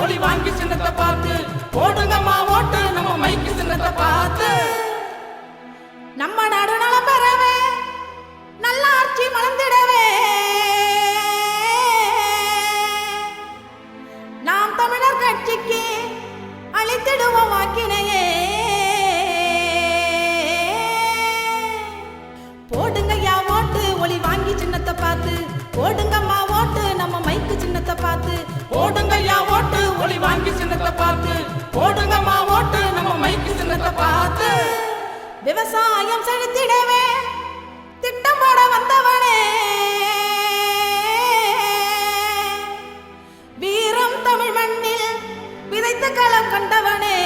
ஒளி வாங்கி சின்னத்தை பார்த்து போடுங்கம்மா ஓட்டு நம்ம மைக்கு சின்னத்தை பார்த்து. நம்ம நாடு நலம் பெறவே நல்ல ஆட்சி மலர்ந்திடவே நாம் தமிழர் கட்சிக்கு அளித்திடுவோம் வாக்கினையே. போடுங்கய்யா ஓட்டு ஒளி வாங்கி சின்னத்தை பார்த்து போடுங்கம்மா ஓட்டு நம்ம மைக்கு சின்னத்தை பார்த்து. போடுங்கய்யா ஓட்டு ஒளி வாங்கி சின்னத்தை பார்த்து போடுங்கம்மா ஓட்டு நம்ம மைக்கு சின்னத்தை பார்த்து. விவசாயம் செலுத்திடவே திட்டம் போட வந்தவனே வீரம் தமிழ் மண்ணில் விதைத்த களம் கண்டவனே.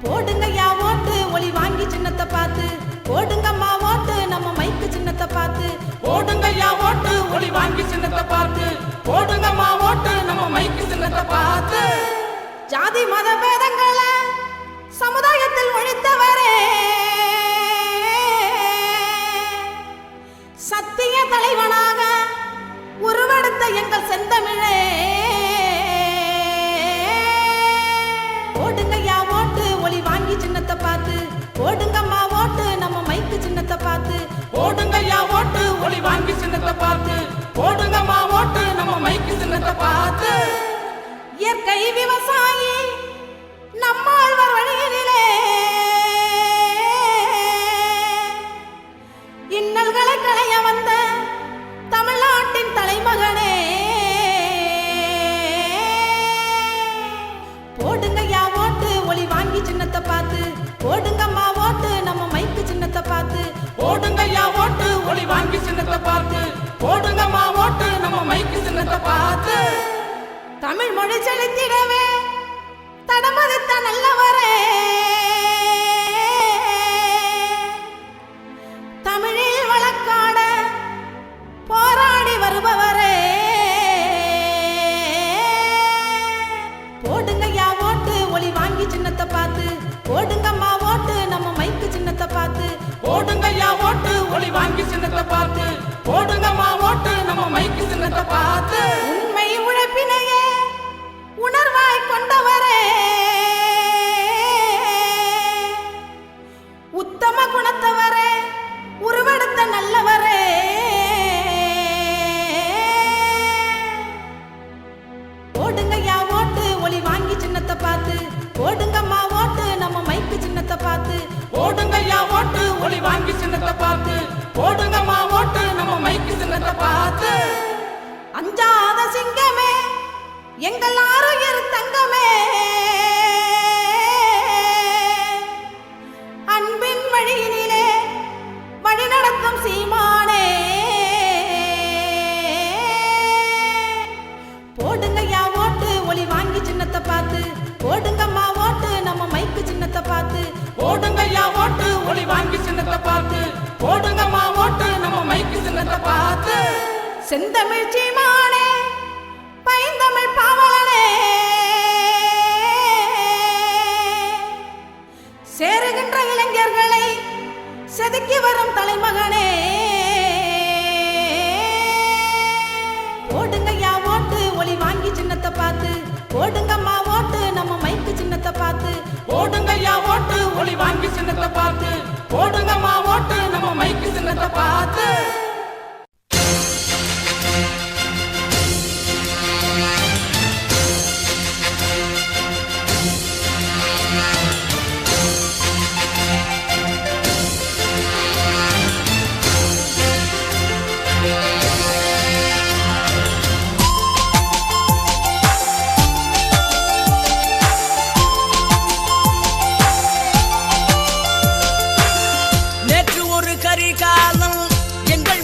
போடுங்கய்யா ஓட்டு ஒளி வாங்கி சின்னத்தை பார்த்து போடுங்கம்மா ஓட்டு நம்ம மைக்கு சின்னத்தை பார்த்து. போடுங்கய்யா ஓட்டு ஒளி வாங்கி சின்னத்தை பார்த்து போடுங்கம்மா ஓட்டு நம்ம மைக்கு சின்னத்தை பார்த்து. ஜாதி மத பேதங்களை சமுதாயத்தில் ஒழித்தவரே சத்திய தலைவனாக உருவெடுத்த எங்கள் செந்தமிழே. போடுங்கய்யா ஓட்டு ஒளி வாங்கி சின்னத்தை பார்த்து போடுங்கம்மா ஓட்டு நம்ம மைக்கு சின்னத்தை பார்த்து. போடுங்கய்யா ஓட்டு ஒளி வாங்கி சின்னத்தை பார்த்து போடுங்கம்மா ஓட்டு நம்ம மைக்கு சின்னத்தை பார்த்து. இயற்கை விவசாயி நம்மாழ்வார் வழியிலே இன்னல்களை களைய வந்த தமிழ்நாட்டின் தலைமகனே. போடுங்கய்யா ஓட்டு ஒளி வாங்கி சின்னத்தை பார்த்து போடுங்கம்மா ஓட்டு நம்ம மைக்கு சின்னத்தை பார்த்து. போடுங்கய்யா ஓட்டு ஒளி வாங்கி சின்னத்தை பார்த்து போடுங்கம்மா ஓட்டு நம்ம மைக்கு சின்னத்தை பார்த்து. தமிழ் மொழி செலுத்திடவே தடமதித்த நல்லவரே தமிழில் வழக்காட போராடி வருபவரே. போடுங்கய்யா ஓட்டு ஒளி வாங்கி சின்னத்தை பார்த்து போடுங்கம்மா ஓட்டு நம்ம மைக்கு சின்னத்தை பார்த்து. போடுங்கய்யா ஓட்டு ஒளி வாங்கி சின்னத்தை பார்த்து போடுங்கம்மா ஓட்டு நம்ம மைக்கு சின்னத்தை பார்த்து. உண்மை உழைப்பினையே உணர்வாய் கொண்டவரே உத்தம குணத்தவரே உருவெடுத்த நல்லவரே. போடுங்கய்யா ஓட்டு ஒளி வாங்கி சின்னத்தை பார்த்து போடுங்கம்மா ஓட்டு நம்ம மைக்கு சின்னத்தை பார்த்து. போடுங்கய்யா ஓட்டு ஒளி வாங்கி சின்னத்தை பார்த்து போடுங்கம்மா ஓட்டு நம்ம மைக்கு சின்னத்தை பார்த்து. அஞ்சாத சிங்கமே எங்கள் ஆரோக்கியர் தங்கமே அன்பின் வழியினிலே வழிநடத்தும் சீமானே. போடுங்கய்யா ஓட்டு ஒளி வாங்கி சின்னத்தை பார்த்து போடுங்கம்மா ஓட்டு நம்ம மைக்கு சின்னத்தை பார்த்து. போடுங்கய்யா ஓட்டு ஒளி வாங்கி சின்னத்தை பார்த்து போடுங்கம்மா ஓட்டு நம்ம மைக்கு சின்னத்தை பார்த்து. செந்தமிழ் சீமானே பைந்தமிழ் பாவலனே சேருகின்ற இளைஞர்களை செதுக்கி வரும் தலைமகனே. போடுங்கய்யா ஓட்டு ஒளி வாங்கி சின்னத்தை பார்த்து போடுங்கம்மா ஓட்டு நம்ம மைக்கு சின்னத்தை பார்த்து. போடுங்கய்யா ஓட்டு ஒளி வாங்கி சின்னத்தை பார்த்து போடுங்கம்மா ஓட்டு நம்ம மைக்கு சின்னத்தை பார்த்து. நேற்று ஒரு கரிகாலம் எங்கள்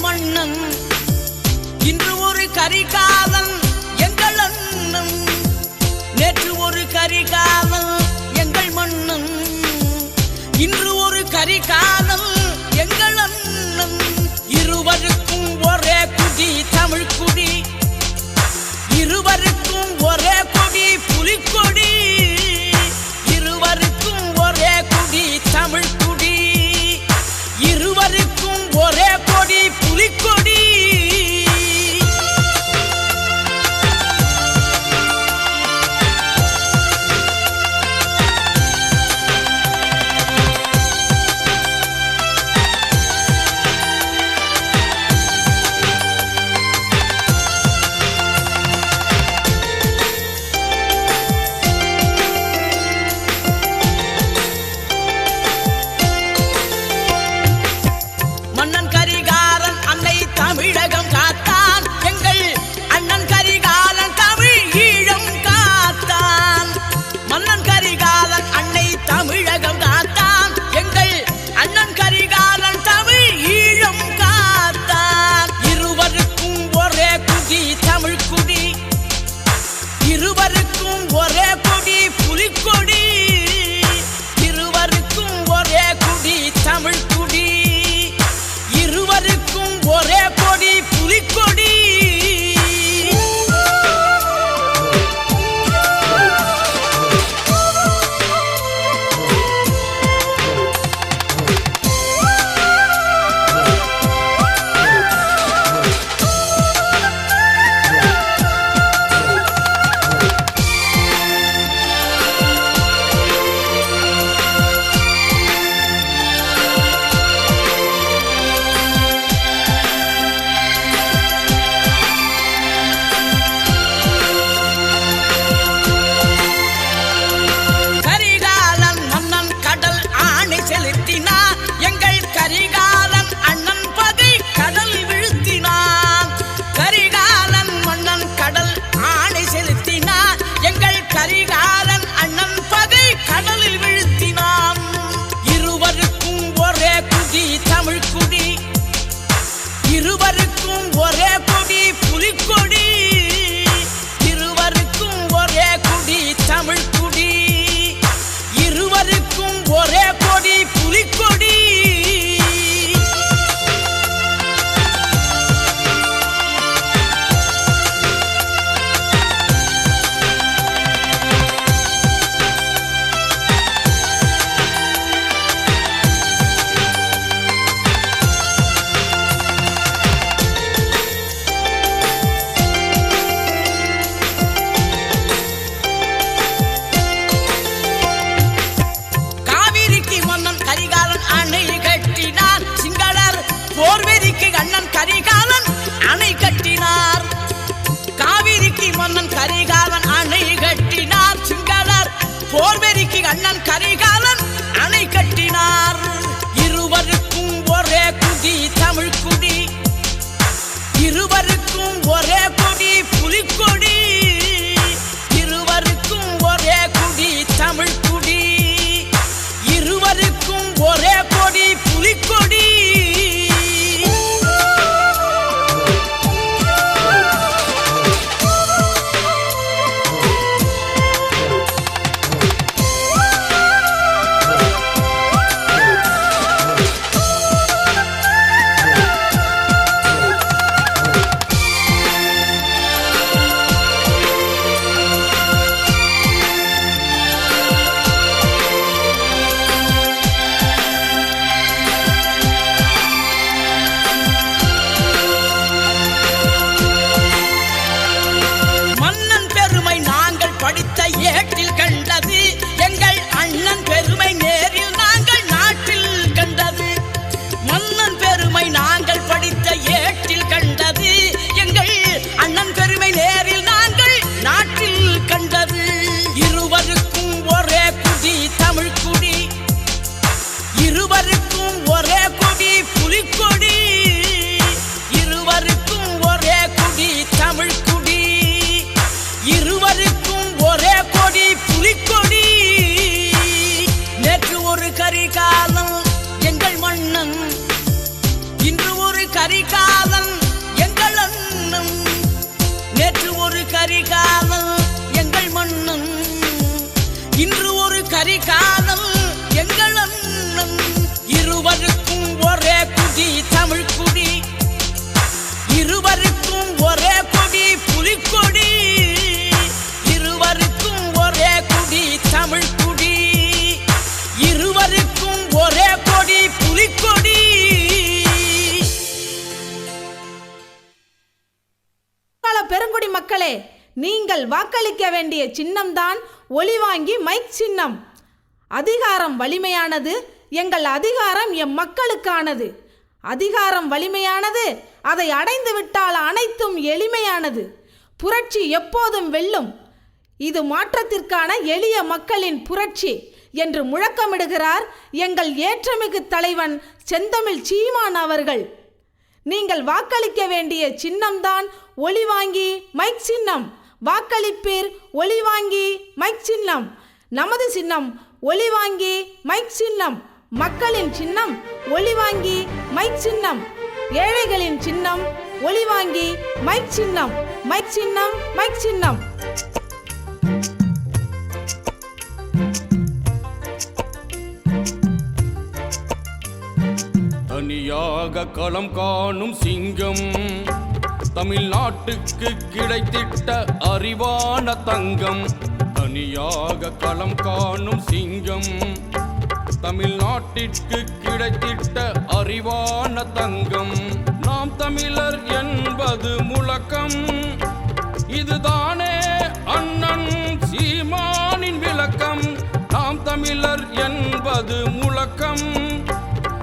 ஒரே கொடி புலிக்கொடி. போர்வெறிக்கு அண்ணன் கரிகாலன் அணை கட்டினார். காவிரிக்கு மன்னன் கரிகாலன் அணை கட்டினார். சிங்களர் போர்வெறிக்கு அண்ணன் கரிகாலன் அணை கட்டினார். இருவருக்கும் ஒரே குடி தமிழ் குடி. இருவருக்கும் ஒரே கொடி புலிக்கொடி. இருவருக்கும் ஒரே குடி தமிழ் குடி. இருவருக்கும் ஒரே கொடி புலிக்கொடி. ஏட்டில் கண்டது எங்கள் அண்ணன் பெருமை நேரில் நாங்கள் நாட்டில் கண்டது. மன்னன் பெருமை நாங்கள் படித்த ஏட்டில் கண்டது எங்கள் அண்ணன் பெருமை நேரில் நாங்கள் நாட்டில் கண்டது. இருவருக்கும் ஒரே குடி தமிழ் குடி. இருவருக்கும் ஒரே கொடி புலிக்கொடி. இருவருக்கும் ஒரே குடி தமிழ் குடி. இருவருக்கும் ஒரே கொடி புலிக்கொடி. நேற்று ஒரு கரிகாலன் எங்கள் மன்னன். இன்று ஒரு கரிகாலன் எங்கள் அண்ணன். நேற்று ஒரு கரிகாலன் எங்கள் மன்னன். இன்று ஒரு கரிகாலன் எங்கள் அண்ணன். இருவருக்கும் ஒரே குடி தமிழ் குடி. இருவருக்கும் ஒரே கொடி புலிக்கொடி. இருவருக்கும் ஒரே குடி தமிழ் குடி. இருவருக்கும் ஒரே கொடி புலிக்கொடி. பெருங்குடி மக்களே, நீங்கள் வாக்களிக்க வேண்டிய சின்னம்தான் ஒலிவாங்கி மைக் சின்னம். அதிகாரம் வலிமையானது. எங்கள் அதிகாரம் எம் மக்களுக்கானது. அதிகாரம் வலிமையானது. அதை அடைந்து விட்டால் அனைத்தும் எளிமையானது. புரட்சி எப்போதும் வெல்லும். இது மாற்றத்திற்கான எளிய மக்களின் புரட்சி என்று முழக்கமிடுகிறார் எங்கள் ஏற்றமிகு தலைவன் செந்தமிழ் சீமான் அவர்கள். நீங்கள் வாக்களிக்க வேண்டிய சின்னம்தான் ஒலிவாங்கி மைக் சின்னம். வாக்களிப்பீர் ஒலிவாங்கி மைக் சின்னம். நமது சின்னம் ஒலிவாங்கி மைக் சின்னம். மக்களின் சின்னம் ஒலிவாங்கி மைக் சின்னம். ஏழைகளின் சின்னம் ஒலிவாங்கி மைக் சின்னம். மைக் சின்னம் மைக் சின்னம். தனியாக களம் காணும் சிங்கம். தமிழ்நாட்டுக்கு கிடைத்திட்ட அறிவான தங்கம். தனியாக களம் காணும் சிங்கம். தமிழ்நாட்டிற்கு கிடைத்திட்ட அறிவான தங்கம். நாம் தமிழர் என்பது முழக்கம். இதுதானே அண்ணன் சீமானின் விளக்கம். நாம் தமிழர் என்பது முழக்கம்.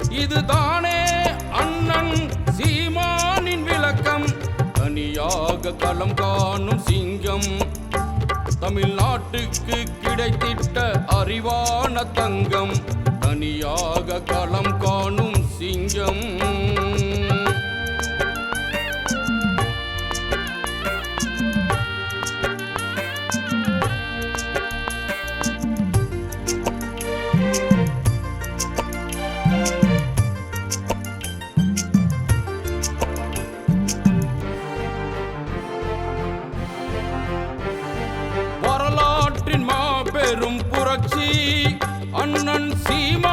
இதுதானே அண்ணன் சீமானின் விளக்கம். தனியாக களம் காணும் சிங்கம். தமிழ்நாட்டுக்கு கிடைத்திட்ட அறிவான தங்கம். தனியாக களம் காணும் சிங்கம். வரலாற்றின் மாபெரும் புரட்சி அண்ணன் சீமா